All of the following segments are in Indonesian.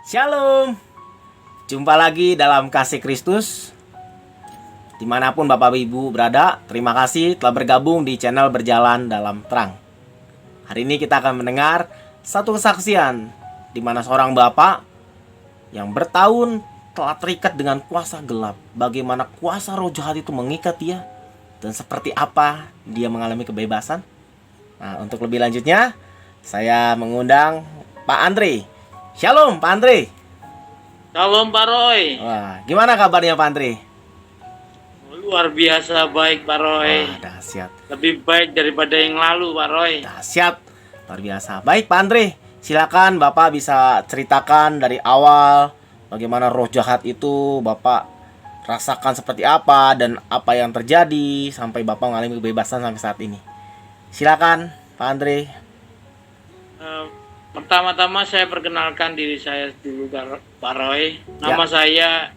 Shalom. Jumpa lagi dalam kasih Kristus. Dimanapun Bapak Ibu berada, terima kasih telah bergabung di channel Berjalan Dalam Terang. Hari ini kita akan mendengar satu kesaksian di mana seorang bapak yang bertahun telah terikat dengan kuasa gelap. Bagaimana kuasa roh jahat itu mengikat dia dan seperti apa dia mengalami kebebasan. Nah, untuk lebih lanjutnya, saya mengundang Pak Andre. Shalom Pak Andre. Shalom Pak Roy. Wah, gimana kabarnya Pak Andre? Luar biasa baik Pak Roy. Wah, dahsyat. Lebih baik daripada yang lalu Pak Roy. Dahsyat. Luar biasa. Baik Pak Andre, silakan Bapak bisa ceritakan dari awal bagaimana roh jahat itu Bapak rasakan seperti apa dan apa yang terjadi sampai Bapak mengalami kebebasan sampai saat ini. Silakan Pak Andre. Pertama-tama saya perkenalkan diri saya dulu Pak Roy. Nama saya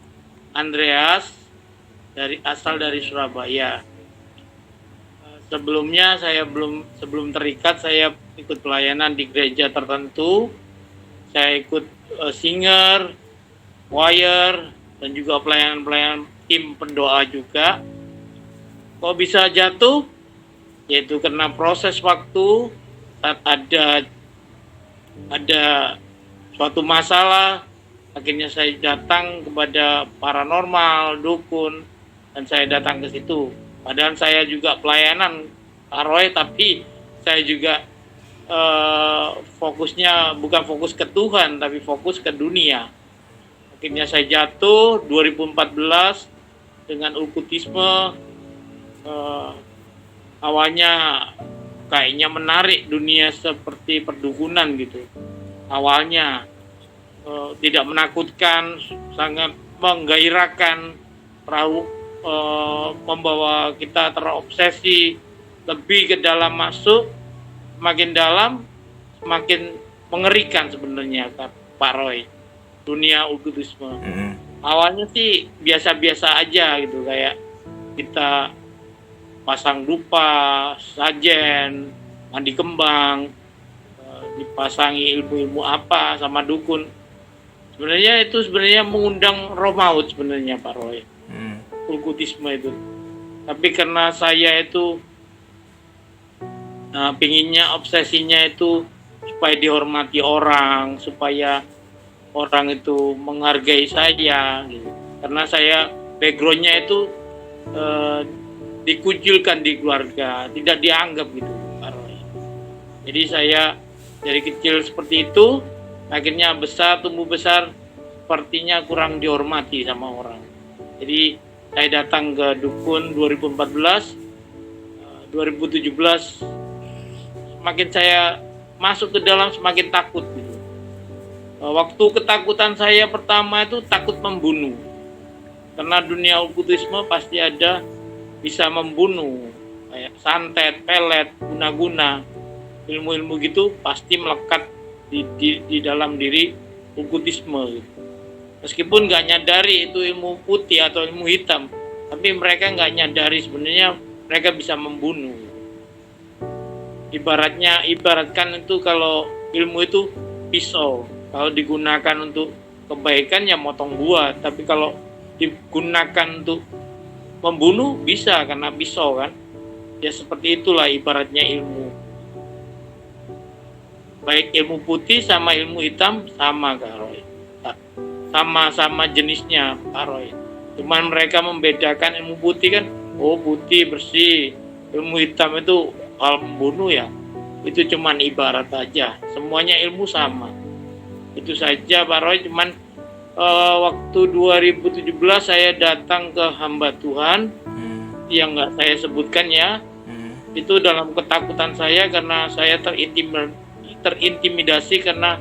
Andreas, asal dari Surabaya. Sebelumnya sebelum terikat saya ikut pelayanan di gereja tertentu. Saya ikut singer, choir, dan juga pelayanan tim pendoa juga. Kok bisa jatuh? Yaitu karena proses waktu saat ada suatu masalah, akhirnya saya datang kepada paranormal, dukun, dan saya datang ke situ. Padahal saya juga pelayanan Pak Roy, tapi saya juga fokusnya bukan fokus ke Tuhan, tapi fokus ke dunia. Akhirnya saya jatuh 2014 dengan okkultisme. Awalnya kayaknya menarik dunia seperti perdukunan gitu. Awalnya tidak menakutkan, sangat menggairahkan, membawa kita terobsesi lebih ke dalam masuk, semakin dalam semakin mengerikan sebenarnya Pak Roy, dunia okkultisme. Awalnya sih biasa-biasa aja gitu, kayak kita pasang dupa, sajen, mandi kembang, dipasangi ilmu-ilmu apa sama dukun. Sebenarnya itu mengundang roh maut sebenarnya Pak Roy. Okkultisme itu. Tapi karena saya itu pinginnya, obsesinya itu supaya dihormati orang, supaya orang itu menghargai saya gitu. Karena saya backgroundnya itu dikucilkan di keluarga, tidak dianggap gitu Pak Roy. Jadi saya dari kecil seperti itu, akhirnya tumbuh besar, sepertinya kurang dihormati sama orang. Jadi saya datang ke dukun 2014, 2017, semakin saya masuk ke dalam semakin takut gitu. Waktu ketakutan saya pertama itu takut membunuh, karena dunia okkultisme pasti ada bisa membunuh, kayak santet, pelet, guna-guna, ilmu-ilmu gitu pasti melekat di dalam diri okkultisme gitu. Meskipun nggak nyadari itu ilmu putih atau ilmu hitam, tapi mereka nggak nyadari sebenarnya mereka bisa membunuh. Ibaratkan itu kalau ilmu itu pisau, kalau digunakan untuk kebaikan ya motong buah, tapi kalau digunakan untuk membunuh bisa karena pisau kan. Ya seperti itulah ibaratnya ilmu. Baik ilmu putih sama ilmu hitam sama Kak Roy. Sama-sama jenisnya Kak Roy. Cuman mereka membedakan ilmu putih kan, putih bersih. Ilmu hitam itu kalau membunuh ya. Itu cuman ibarat aja. Semuanya ilmu sama. Itu saja Pak Roy. Cuman waktu 2017 saya datang ke hamba Tuhan yang nggak saya sebutkan ya. Itu dalam ketakutan saya karena saya terintimidasi karena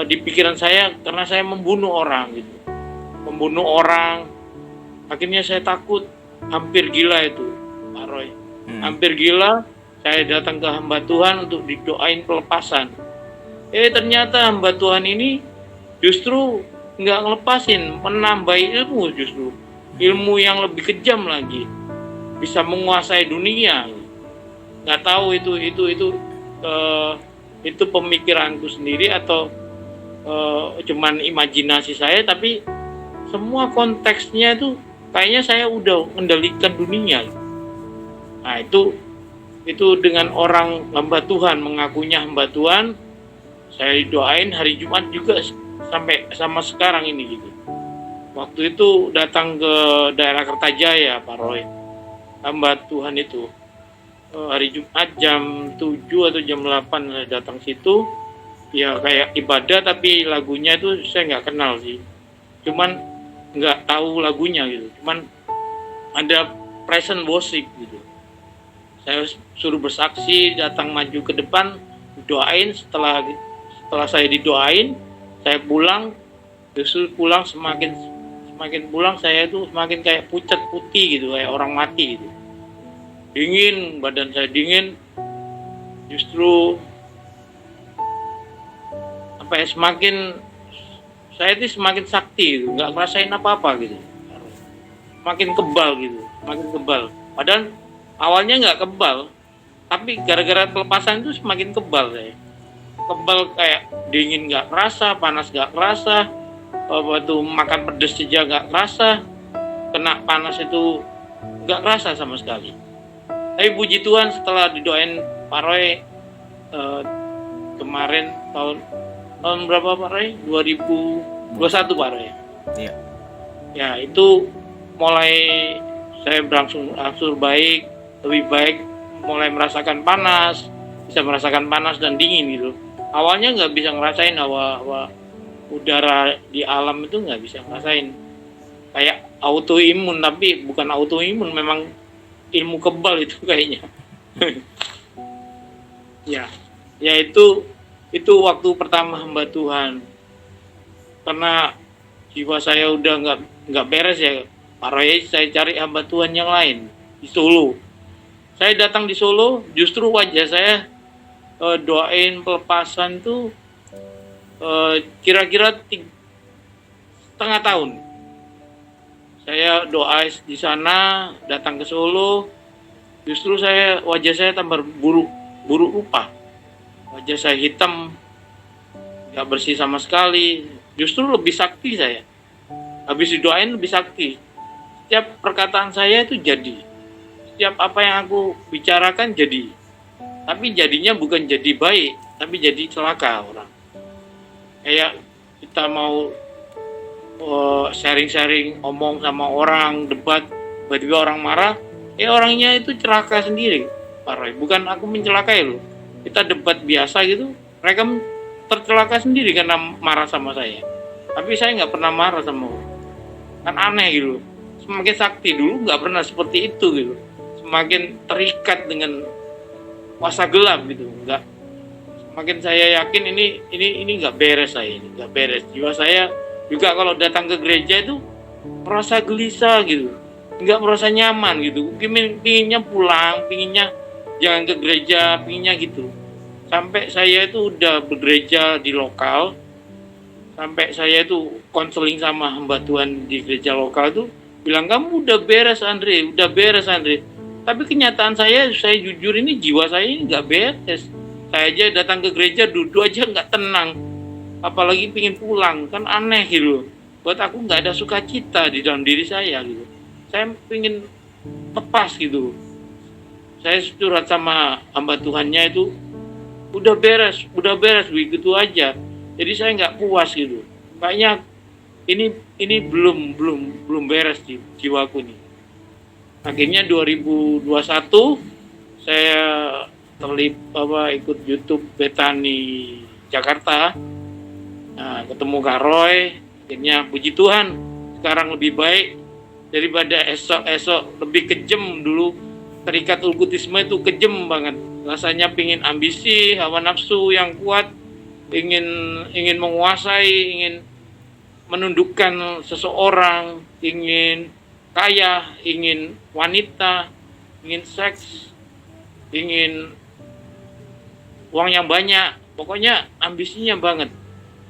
di pikiran saya karena saya membunuh orang gitu. Membunuh orang. Akhirnya saya takut, hampir gila itu Pak Roy. Hampir gila. Saya datang ke hamba Tuhan untuk didoain pelepasan. Ternyata hamba Tuhan ini justru nggak ngelepasin, menambah ilmu, justru ilmu yang lebih kejam lagi, bisa menguasai dunia. Nggak tahu itu pemikiranku sendiri atau cuman imajinasi saya, tapi semua konteksnya itu kayaknya saya udah mengendalikan dunia. Nah, itu dengan orang hamba Tuhan, mengakunya hamba Tuhan, saya doain hari Jumat juga sampai sama sekarang ini gitu. Waktu itu datang ke daerah Kertajaya, Pak Roy, hamba Tuhan itu hari Jumat jam 7 atau jam 8 saya datang situ, ya kayak ibadah tapi lagunya itu saya nggak kenal sih, cuman nggak tahu lagunya gitu, cuman ada present worship gitu. Saya suruh bersaksi, datang maju ke depan, doain. Setelah saya didoain, saya pulang. Justru pulang semakin pulang saya itu semakin kayak pucat putih gitu, kayak orang mati gitu. Dingin, badan saya dingin. Justru semakin saya itu semakin sakti gitu, nggak ngerasain apa-apa gitu. Makin kebal gitu, makin kebal. Padahal awalnya nggak kebal, tapi gara-gara pelepasan itu semakin kebal saya. Kebal kayak dingin nggak kerasa, panas nggak kerasa, makan pedes saja nggak kerasa, kena panas itu nggak kerasa sama sekali. Tapi puji Tuhan setelah didoain Pak Roy kemarin tahun berapa Pak Roy? 2021 Pak Roy. Iya. Ya itu mulai saya berangsur baik, lebih baik, mulai merasakan panas, bisa merasakan panas dan dingin gitu. Awalnya nggak bisa ngerasain hawa udara di alam itu, nggak bisa ngerasain, kayak autoimun, tapi bukan autoimun, memang ilmu kebal itu kayaknya. ya itu waktu pertama hamba Tuhan, karena jiwa saya udah nggak beres ya Pak Roy. Saya cari hamba Tuhan yang lain di Solo. Saya datang di Solo, justru wajah saya doain pelepasan tuh kira-kira setengah tahun. Saya doa di sana, datang ke Solo, justru wajah saya tambah buruk rupa. Wajah saya hitam, nggak bersih sama sekali. Justru lebih sakti saya. Habis didoain lebih sakti. Setiap perkataan saya itu jadi. Setiap apa yang aku bicarakan jadi. Tapi jadinya bukan jadi baik, tapi jadi celaka orang. Kayak kita mau sharing-sharing, omong sama orang, debat, tiba-tiba orang marah, orangnya itu celaka sendiri, Pak Roy. Bukan aku mencelakai loh. Kita debat biasa gitu, mereka tercelaka sendiri karena marah sama saya. Tapi saya nggak pernah marah sama orang. Kan aneh gitu. Semakin sakti, dulu nggak pernah seperti itu gitu. Semakin terikat dengan kuasa gelap gitu, nggak. Semakin saya yakin ini nggak beres, saya ini nggak beres. Jiwa saya juga kalau datang ke gereja itu merasa gelisah gitu, nggak merasa nyaman gitu. Pinginnya pulang, pinginnya jangan ke gereja, pinginnya gitu. Sampai saya itu udah bergereja di lokal, sampai saya itu konseling sama hamba Tuhan di gereja lokal tuh bilang, kamu udah beres Andre, udah beres Andre. Tapi kenyataan saya jujur, ini jiwa saya ini nggak beres. Saya aja datang ke gereja duduk aja nggak tenang, apalagi pingin pulang, kan aneh gitu. Buat aku nggak ada sukacita di dalam diri saya gitu. Saya pingin lepas gitu. Saya curhat sama hamba Tuhannya itu, udah beres begitu aja. Jadi saya nggak puas gitu. Kayaknya ini belum beres di jiwaku nih. Akhirnya 2021 saya ikut YouTube Betani Jakarta. Nah, ketemu Kak Roy. Akhirnya puji Tuhan sekarang lebih baik daripada esok lebih kejam. Dulu terikat ulkutisme itu kejam banget. Rasanya pingin ambisi, hawa nafsu yang kuat, ingin menguasai, ingin menundukkan seseorang, ingin kaya, ingin wanita, ingin seks, ingin uang yang banyak. Pokoknya ambisinya banget.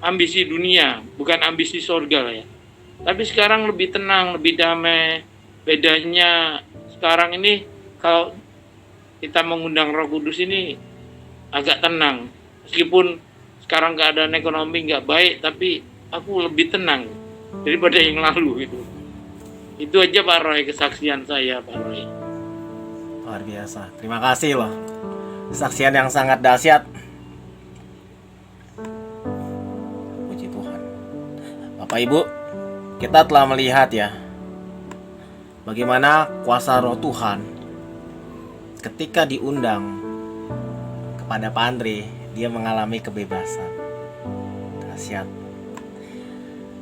Ambisi dunia, bukan ambisi surga lah ya. Tapi sekarang lebih tenang, lebih damai. Bedanya sekarang ini kalau kita mengundang Roh Kudus ini agak tenang. Meskipun sekarang keadaan ekonomi nggak baik, tapi aku lebih tenang daripada yang lalu gitu. Itu aja Pak Roy, kesaksian saya Pak Roy. Luar biasa. Terima kasih loh. Kesaksian yang sangat dahsyat. Puji Tuhan. Bapak Ibu, kita telah melihat ya bagaimana kuasa Roh Tuhan ketika diundang kepada Pak Andre, dia mengalami kebebasan. Dahsyat.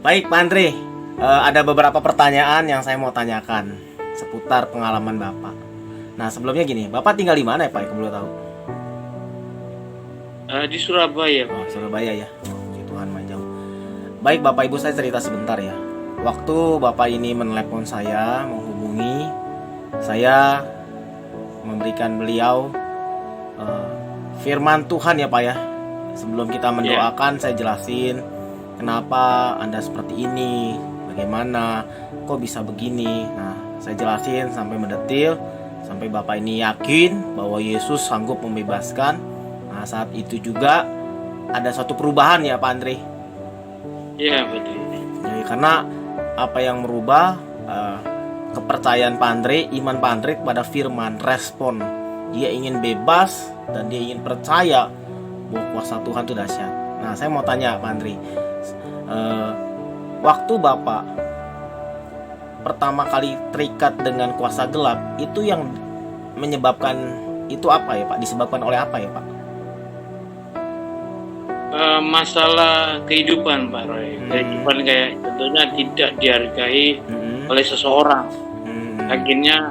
Baik Pak Andre, ada beberapa pertanyaan yang saya mau tanyakan seputar pengalaman Bapak. Nah sebelumnya gini, Bapak tinggal di mana ya Pak, kalau boleh tahu? Di Surabaya Pak. Oh, Surabaya ya. Puji Tuhan, main jauh. Baik Bapak Ibu, saya cerita sebentar ya. Waktu Bapak ini menelepon saya, menghubungi saya, memberikan beliau firman Tuhan ya Pak ya. Sebelum kita mendoakan, saya jelasin kenapa Anda seperti ini, bagaimana, kok bisa begini. Nah, saya jelasin sampai mendetil, sampai Bapak ini yakin bahwa Yesus sanggup membebaskan. Nah, saat itu juga ada suatu perubahan ya Pak Andre. Iya betul. Jadi karena apa yang merubah kepercayaan Pak Andre, iman Pak Andre kepada firman, respon. Dia ingin bebas dan dia ingin percaya bahwa kuasa Tuhan itu dahsyat. Nah, saya mau tanya Pak Andre, waktu Bapak pertama kali terikat dengan kuasa gelap, itu yang menyebabkan itu apa ya Pak? Disebabkan oleh apa ya Pak? Masalah kehidupan Pak Roy. Kehidupan kayak contohnya tidak dihargai oleh seseorang. Akhirnya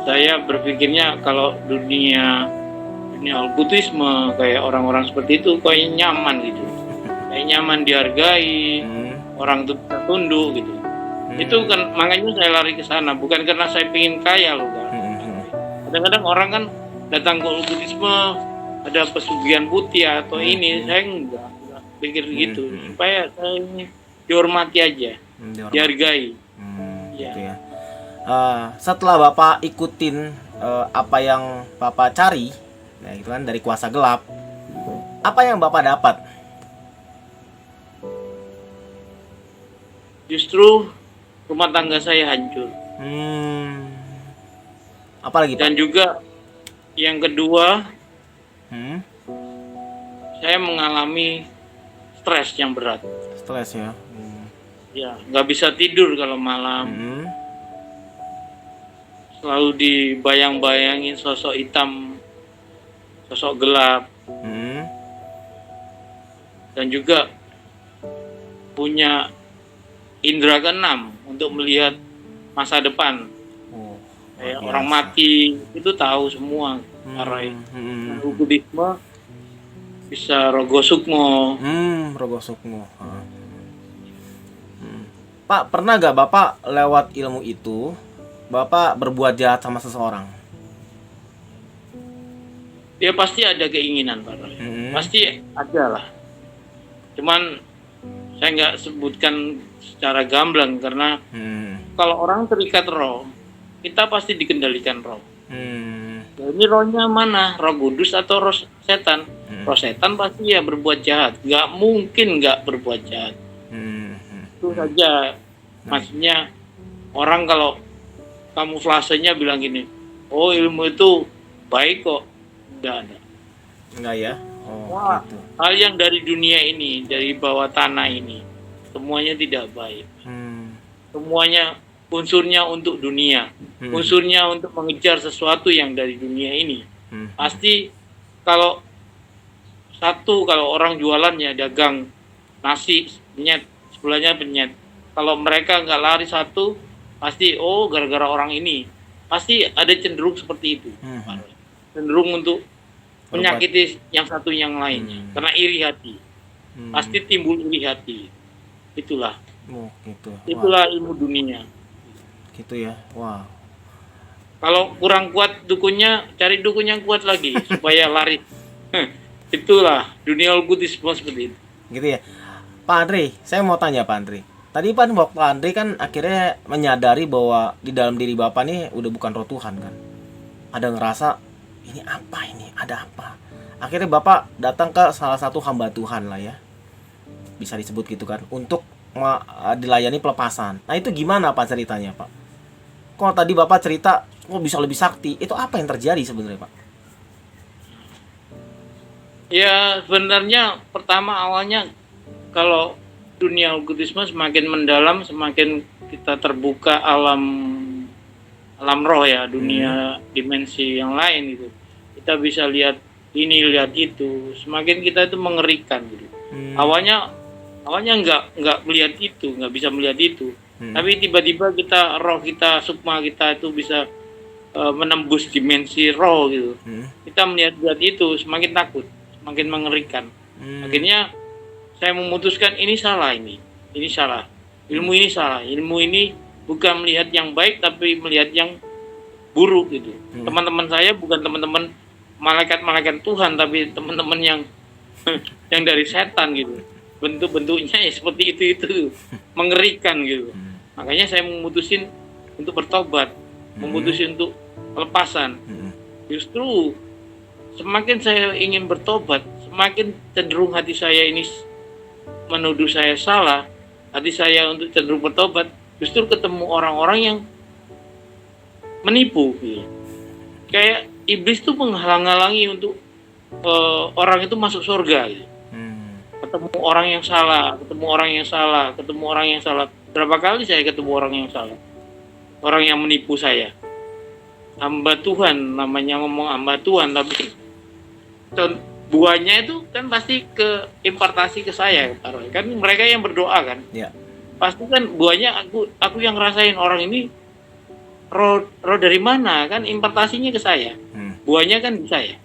saya berpikirnya kalau dunia okkultisme kayak orang-orang seperti itu kayak nyaman gitu, kayak nyaman dihargai, orang itu tunduk gitu. Itu kan makanya saya lari ke sana, bukan karena saya pengen kaya loh kan. Kadang-kadang orang kan datang ke okkultisme ada pesugihan putih atau ini, saya enggak pikir gitu, supaya saya ini dihormati aja, dihargai. Gitu ya. Setelah Bapak ikutin apa yang Bapak cari, ya itu kan dari kuasa gelap, apa yang Bapak dapat? Justru rumah tangga saya hancur. Apalagi Pak? Dan juga yang kedua, saya mengalami stres yang berat. Stres ya. Ya, nggak bisa tidur kalau malam. Selalu dibayang-bayangin sosok hitam, sosok gelap. Dan juga punya indera keenam untuk melihat masa depan. Kayak orang mati itu tahu semua. Okkultisme bisa Rogo Sukmo. Rogo Sukmo. Pak, pernah gak Bapak lewat ilmu itu Bapak berbuat jahat sama seseorang? Ya pasti ada keinginan Pak Roy. Pasti ada lah. Cuman saya nggak sebutkan secara gamblang karena kalau orang terikat roh, kita pasti dikendalikan roh. Ini rohnya mana? Roh kudus atau roh setan? Roh setan pasti ya berbuat jahat. Nggak mungkin nggak berbuat jahat. Itu saja. Maksudnya orang kalau kamuflasenya bilang gini, oh ilmu itu baik kok. Nggak ada. Enggak ya? Wah, gitu. hal yang dari dunia ini, dari bawah tanah ini, semuanya tidak baik. Semuanya unsurnya untuk dunia, unsurnya untuk mengejar sesuatu yang dari dunia ini. Pasti kalau orang jualannya dagang nasi penyet, sebelahnya penyet. Kalau mereka nggak lari satu, pasti gara-gara orang ini. Pasti ada cenderung seperti itu. Cenderung untuk menyakiti yang satu yang lainnya. Karena iri hati. Pasti timbul iri hati. Itulah. Gitu. Itulah ilmu dunia. Gitu ya. Wow. Kalau kurang kuat dukunnya, cari dukun yang kuat lagi supaya lari. Itulah dunia okkultisme seperti itu. Gitu ya. Pak Andre, saya mau tanya Pak Andre. Tadi Pak Andre kan akhirnya menyadari bahwa di dalam diri Bapak nih udah bukan roh Tuhan kan. Ada ngerasa ini apa ini? Ada apa? akhirnya Bapak datang ke salah satu hamba Tuhan lah ya, bisa disebut gitu kan, untuk dilayani pelepasan. Nah itu gimana Pak ceritanya Pak? Kok tadi Bapak cerita kok bisa lebih sakti, itu apa yang terjadi sebenarnya Pak? Ya sebenarnya pertama awalnya kalau dunia okkultisme semakin mendalam, semakin kita terbuka alam roh ya, dunia dimensi yang lain gitu. Kita bisa lihat ini, lihat itu. Semakin kita itu mengerikan gitu. Awalnya nggak melihat itu, nggak bisa melihat itu. Tapi tiba-tiba roh kita, sukma kita itu bisa menembus dimensi roh gitu. Kita melihat itu, semakin takut, semakin mengerikan. Akhirnya saya memutuskan ini salah, ini salah. Ilmu ini salah. Ilmu ini bukan melihat yang baik tapi melihat yang buruk gitu. Teman-teman saya bukan teman-teman malaikat-malaikat Tuhan, tapi teman-teman yang yang dari setan gitu. Bentuk-bentuknya ya seperti itu mengerikan gitu. Makanya saya memutusin untuk bertobat, memutusin untuk pelepasan. Justru semakin saya ingin bertobat, semakin cenderung hati saya ini menuduh saya salah. Hati saya untuk cenderung bertobat, justru ketemu orang-orang yang menipu gitu. Kayak iblis tuh menghalang-halangi untuk orang itu masuk surga gitu. Ketemu orang yang salah, ketemu orang yang salah, ketemu orang yang salah. Berapa kali saya ketemu orang yang salah, orang yang menipu saya. Hamba Tuhan, namanya ngomong hamba Tuhan, tapi buahnya itu kan pasti ke impartasi ke saya, kan mereka yang berdoa kan. Ya. Pasti kan buahnya aku yang ngerasain orang ini roh dari mana kan, impartasinya ke saya. Buahnya kan di saya.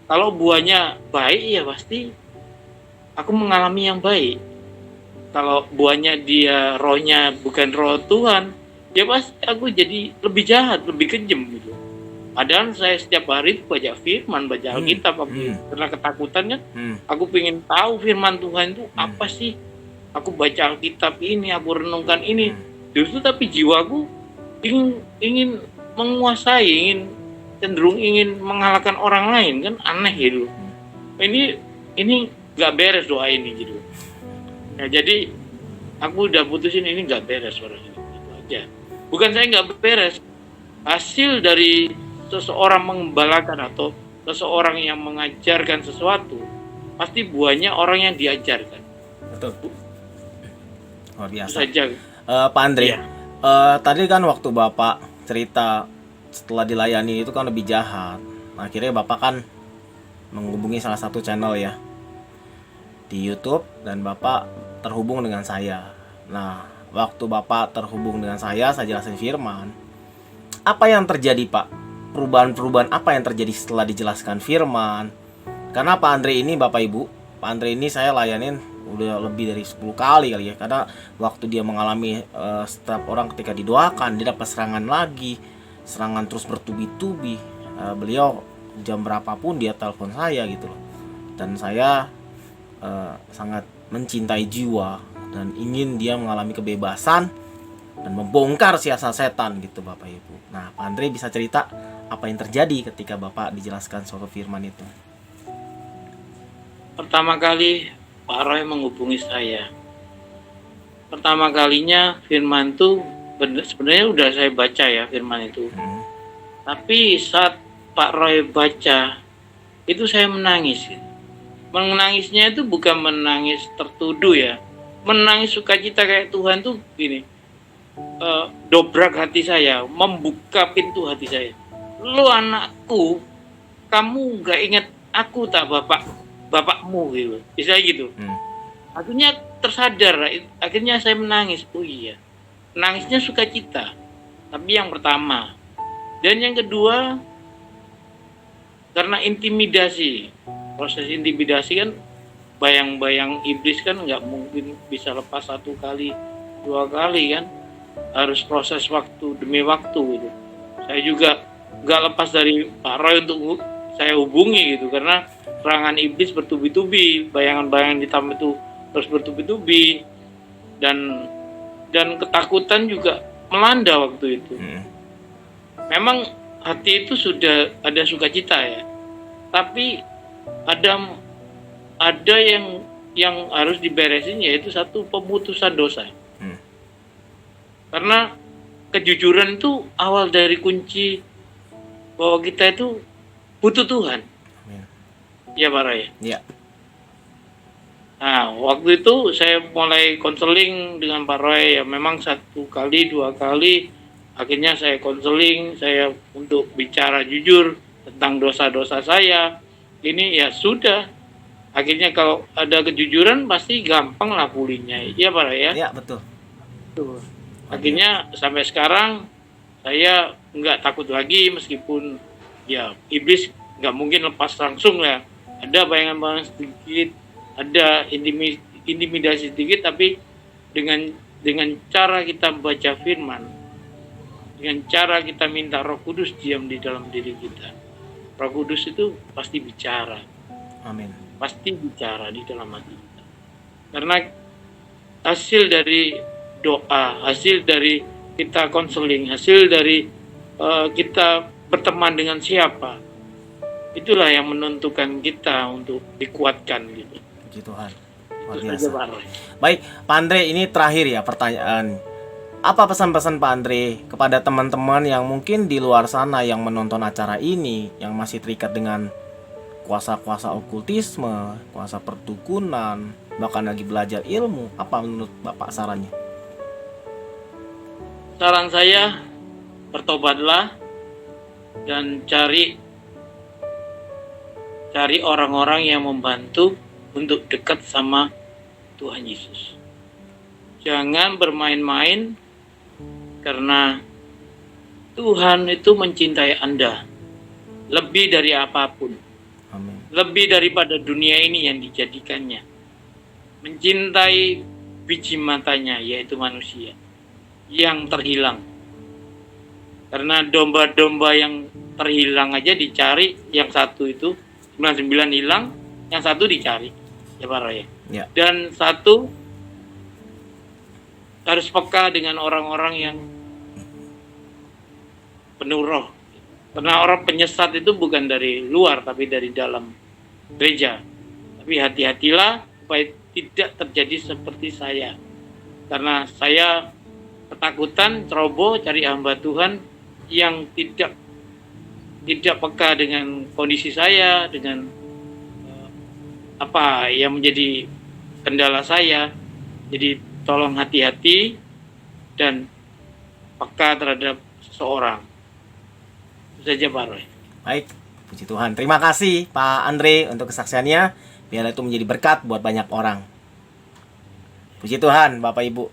Kalau buahnya baik ya pasti aku mengalami yang baik. Kalau buahnya dia rohnya bukan roh Tuhan, ya pasti aku jadi lebih jahat, lebih kejam gitu. Padahal saya setiap hari baca firman, baca Alkitab, karena ketakutan kan. Aku pengen tahu firman Tuhan itu apa sih. Aku baca Alkitab ini, aku renungkan ini. Justru tapi jiwaku ingin menguasai, cenderung ingin mengalahkan orang lain, kan aneh gitu. Ini nggak beres doa ini gitu. Nah, jadi aku udah putusin ini nggak beres orang ini, gitu aja. Bukan saya nggak beres, hasil dari seseorang mengembalakan atau seseorang yang mengajarkan sesuatu, pasti buahnya orang yang diajarkan. Betul. Luar biasa. Saja. Pak Andre, ya. Tadi kan waktu Bapak cerita setelah dilayani itu kan lebih jahat. Akhirnya Bapak kan menghubungi salah satu channel ya di YouTube dan Bapak terhubung dengan saya. Nah, waktu Bapak terhubung dengan saya jelasin firman. Apa yang terjadi Pak? Perubahan-perubahan apa yang terjadi setelah dijelaskan firman? Karena Pak Andre ini Bapak Ibu, Pak Andre ini saya layanin udah lebih dari 10 kali ya. Karena waktu dia mengalami setiap orang ketika didoakan dia dapat serangan lagi, serangan terus bertubi-tubi. Beliau jam berapapun dia telepon saya gitu loh. Dan saya sangat mencintai jiwa dan ingin dia mengalami kebebasan dan membongkar siasat setan gitu Bapak Ibu. Nah, Pak Andre bisa cerita apa yang terjadi ketika Bapak dijelaskan soal firman itu? Pertama kali Pak Roy menghubungi saya. Pertama kalinya firman itu sebenarnya udah saya baca ya firman itu. Tapi saat Pak Roy baca itu saya menangis. Menangisnya itu bukan menangis tertuduh ya. Menangis sukacita kayak Tuhan tuh gini. Dobrak hati saya, membuka pintu hati saya. Lu anakku, kamu gak ingat aku tak bapakmu gitu, bisa gitu. Akhirnya tersadar, akhirnya saya menangis. Oh iya, nangisnya sukacita. Tapi yang pertama, dan yang kedua karena intimidasi, proses intimidasi kan, bayang-bayang iblis kan nggak mungkin bisa lepas 1 kali 2 kali kan, harus proses waktu demi waktu gitu. Saya juga nggak lepas dari Pak Roy untuk saya hubungi gitu, karena serangan iblis bertubi-tubi, bayangan-bayangan hitam itu terus bertubi-tubi, dan ketakutan juga melanda waktu itu. Memang hati itu sudah ada sukacita ya, tapi ada ada yang harus diberesin, yaitu satu, pemutusan dosa. Karena kejujuran itu awal dari kunci bahwa kita itu butuh Tuhan. Ya Pak Roy. Ya. Nah, waktu itu saya mulai konseling dengan Pak Roy, ya memang 1 kali 2 kali akhirnya saya konseling, saya untuk bicara jujur tentang dosa-dosa saya. Ini ya sudah, akhirnya kalau ada kejujuran pasti gampang lah pulihnya. Iya Pak Roy ya? Ya, betul. Akhirnya sampai sekarang saya nggak takut lagi, meskipun ya iblis nggak mungkin lepas langsung ya. Ada bayangan-bayangan sedikit, ada intimidasi sedikit, tapi dengan cara kita baca firman, dengan cara kita minta Roh Kudus diam di dalam diri kita, Roh Kudus itu pasti bicara. Amin. Pasti bicara di dalam hati kita. Karena hasil dari doa, hasil dari kita konseling, hasil dari kita berteman dengan siapa, itulah yang menentukan kita untuk dikuatkan gitu. Puji Tuhan. Luar Itu biasa. saja, Pak Roy. Baik, Pak Andre, ini terakhir ya pertanyaan. Apa pesan-pesan Pak Andre kepada teman-teman yang mungkin di luar sana yang menonton acara ini, yang masih terikat dengan kuasa-kuasa okultisme, kuasa perdukunan, bahkan lagi belajar ilmu? Apa menurut Bapak sarannya? Saran saya, bertobatlah dan cari orang-orang yang membantu untuk dekat sama Tuhan Yesus. Jangan bermain-main, karena Tuhan itu mencintai Anda lebih dari apapun. Amin. Lebih daripada dunia ini yang dijadikannya. Mencintai biji matanya, yaitu manusia yang terhilang. Karena domba-domba yang terhilang aja dicari, yang satu itu 99 hilang, yang satu dicari. Ya Pak Roy. Ya. Dan satu harus peka dengan orang-orang yang penuh roh. Karena orang penyesat itu bukan dari luar, tapi dari dalam gereja. Tapi hati-hatilah supaya tidak terjadi seperti saya. Karena saya ketakutan, ceroboh, cari hamba Tuhan yang tidak peka dengan kondisi saya, dengan apa yang menjadi kendala saya. Jadi tolong hati-hati dan peka terhadap seseorang. Itu saja Pak Roy. Baik, puji Tuhan. Terima kasih Pak Andre untuk kesaksiannya. Biar itu menjadi berkat buat banyak orang. Puji Tuhan, Bapak Ibu.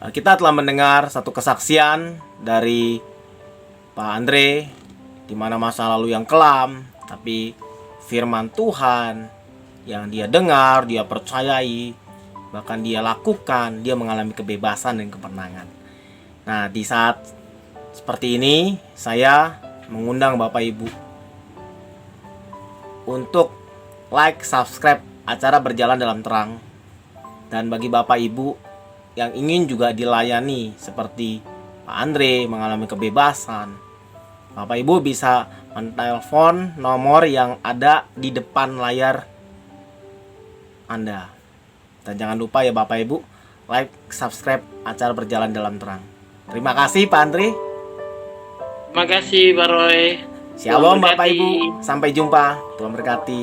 Kita telah mendengar satu kesaksian dari Pak Andre, di mana masa lalu yang kelam, tapi firman Tuhan yang dia dengar, dia percayai, bahkan dia lakukan, dia mengalami kebebasan dan kemenangan. Nah, di saat seperti ini, saya mengundang Bapak Ibu untuk like, subscribe acara Berjalan Dalam Terang. Dan bagi Bapak Ibu yang ingin juga dilayani seperti Pak Andre mengalami kebebasan, Bapak Ibu bisa menelpon nomor yang ada di depan layar Anda. Dan jangan lupa ya Bapak Ibu, like, subscribe acara Berjalan Dalam Terang. Terima kasih Pak Andre. Terima kasih Pak Roy. Shalom Tuhan Bapak berkati. Ibu, sampai jumpa. Tuhan berkati.